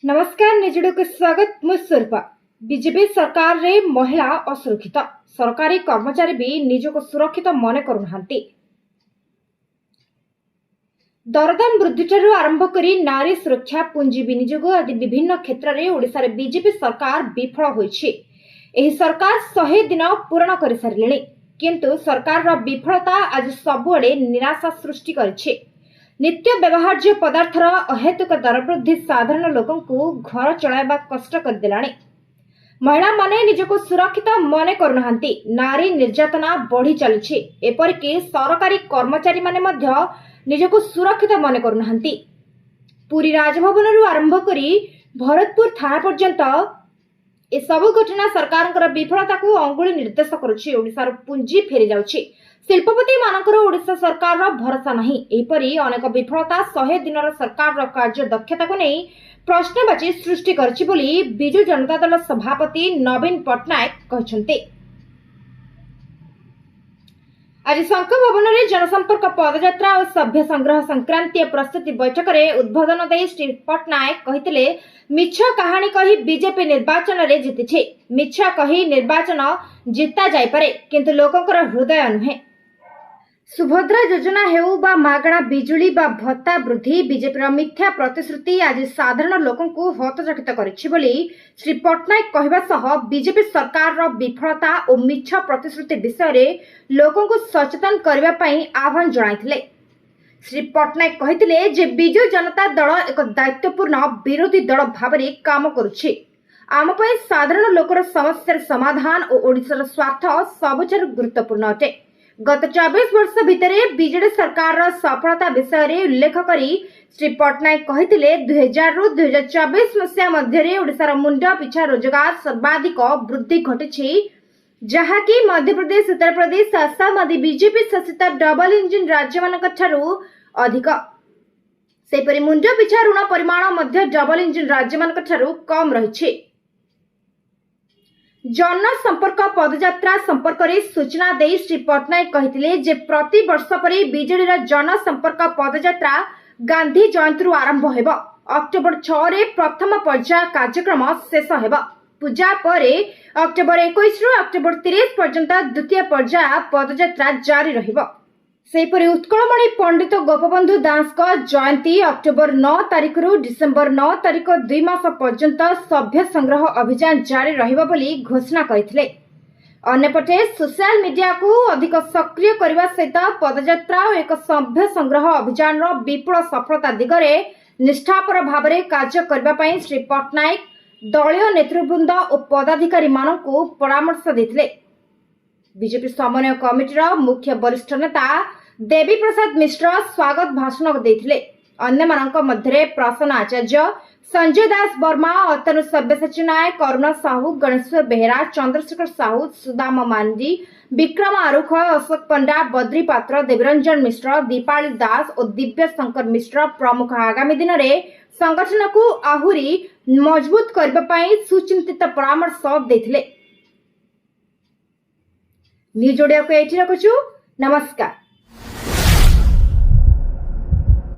नमस्कार निजुड़ को स्वागत मुस्वरूपा। बीजेपी सरकार रे महिला असुरक्षित सरकारी कर्मचारी भी निजको सुरक्षित मन करूना। दरदाम वृद्धि आरंभ कर नारी सुरक्षा पुंजी विनियोग आदि विभिन्न क्षेत्र में ओडिशा रे बीजेपी सरकार विफल होइछि। एही सरकार 100 दिन पूर्ण कर सारिले किंतु सरकार रा विफलता आज सबुआडे निराशा सृष्टि करिछि। नित्य व्यवहार्य पदार्थर अहेतुक दर वृद्धि साधारण लोकों को घर चलाइबा कष्ट कर देलानी। महिला माने निजको सुरक्षित मन करूना। नारी निर्यातना बढ़ी चलुछि। एपरिक सरकारी कर्मचारी माने मध्य निजको सुरक्षित मन करूना। पुरी राजभवन आरंभ करी भरतपुर थाना पर्यंत ए सबु घटना सरकार विफलता को अंगुली निर्देश करुछि। ओडिशार पुंजी फेरी जाउछि। शिल्पपति मानकर ओडिशा सरकार भरोसा नहीं। एपरी अनेक विफलता 100 दिन सरकार कार्य दक्षता को नहीं प्रश्नवाची सृष्टि करछि बोली बिजु जनता दल सभापति नवीन पट्टनायक कहछन्ते। आज शंख भवन में जनसंपर्क पदयात्रा और सभ्य संग्रह संक्रांतीय प्रस्तुति बैठक में उद्बोधन दे श्री पट्टनायक कहिथिले मिछ कहानी कही बीजेपी निर्वाचन रे जीतिछे। मिछ कही निर्वाचन जीता जाय पारे किंतु लोकंकर हृदय नुहे। सुभद्रा योजना हेउ बा मागणा बिजुली बा भत्ता वृद्धि बीजेपी मिथ्या प्रतिश्रुति आज साधारण लोकों को हतचकित करिछि बोली श्री पट्टनायक कहबा सह बीजेपी सरकार विफलता और मिछ प्रतिश्रुति विषय रे लोकों को सचेतन करबा पई आह्वान जणाइथिले। श्री पट्टनायक कहिथिले जे बिजु जनता दल एक दायित्वपूर्ण विरोधी दल भाबरे काम करुछि। आम पई साधारण लोकर समस्यार समाधान और ओडिशार स्वार्थ सबुठारु गुरुत्वपूर्ण अटे। गत 24 वर्ष भितर बीजेडी सरकार सफलता विषय रे उल्लेख करी श्री पट्टनायक कहिथिले 2000 रु 2024 मसिया मध्य ओडिशार मुंडा पिछा रोजगार सर्वाधिक वृद्धि घटिछि, जहाँकि मध्य प्रदेश, उत्तर प्रदेश, आसाम आदि बीजेपी शासित डबल इंजिन राज्य मानक ठारू अधिक। सेपरि मुंडा पिछा ऋण परिमाण मध्य डबल इंजिन राज्य मानक ठारू कम रहिछि। जन संपर्क पदयात्रा संपर्क रे सूचना दे श्री पट्टनायक कहिथिले जे प्रति वर्ष परे बीजेडी जन संपर्क पदयात्रा गांधी जयंती आरंभ हेब। अक्टोबर 6 रे प्रथम पर्याय कार्यक्रम शेष हेब। पूजा परे अक्टोबर 21 रु अक्टोबर 30 पर्यंत द्वितीय पर्याय पदयात्रा जारी रहिब। सेपरि उत्कलमणि पंडित गोपबंधु दास को जयंती अक्टोबर 9 तारिख रु डिसेंबर 9 तारिख 2 मास पर्यंत सभ्य संग्रह अभियान जारी रहिबो बोली घोषणा करथिले। अन्यपटे सोशल मीडिया को अधिक सक्रिय करने सहित पदयात्रा और एक सभ्य संग्रह अभियान विपुल सफलता दिगरे निष्ठापर भाव में कार्य करने श्री पट्टनायक दलीय नेतृवृंद और पदाधिकारी मानक परामर्श देथिले। बीजेपी समन्वय कमिटीर मुख्य वरिष्ठ नेता देवी प्रसाद मिश्र स्वागत भाषण देथिले। अन्य मानक मध्य प्रसन्न आचार्य, संजय दास वर्मा, अतनु सब्यसाची नायक, करुणा साहू, गणेश्वर बेहेरा, चंद्रशेखर साहू, सुदाम मांडी, विक्रम आरुख, अशोक पंडा, बद्री पात्र, देवरंजन मिश्र, दीपाली दास और दिव्य शंकर मिश्र प्रमुख आगामी दिन में संगठन को आहुरी मजबूत करने सुचिंतित परामर्श देथिले। न्यूज ओडिया को एठी रखुछु। नमस्कार।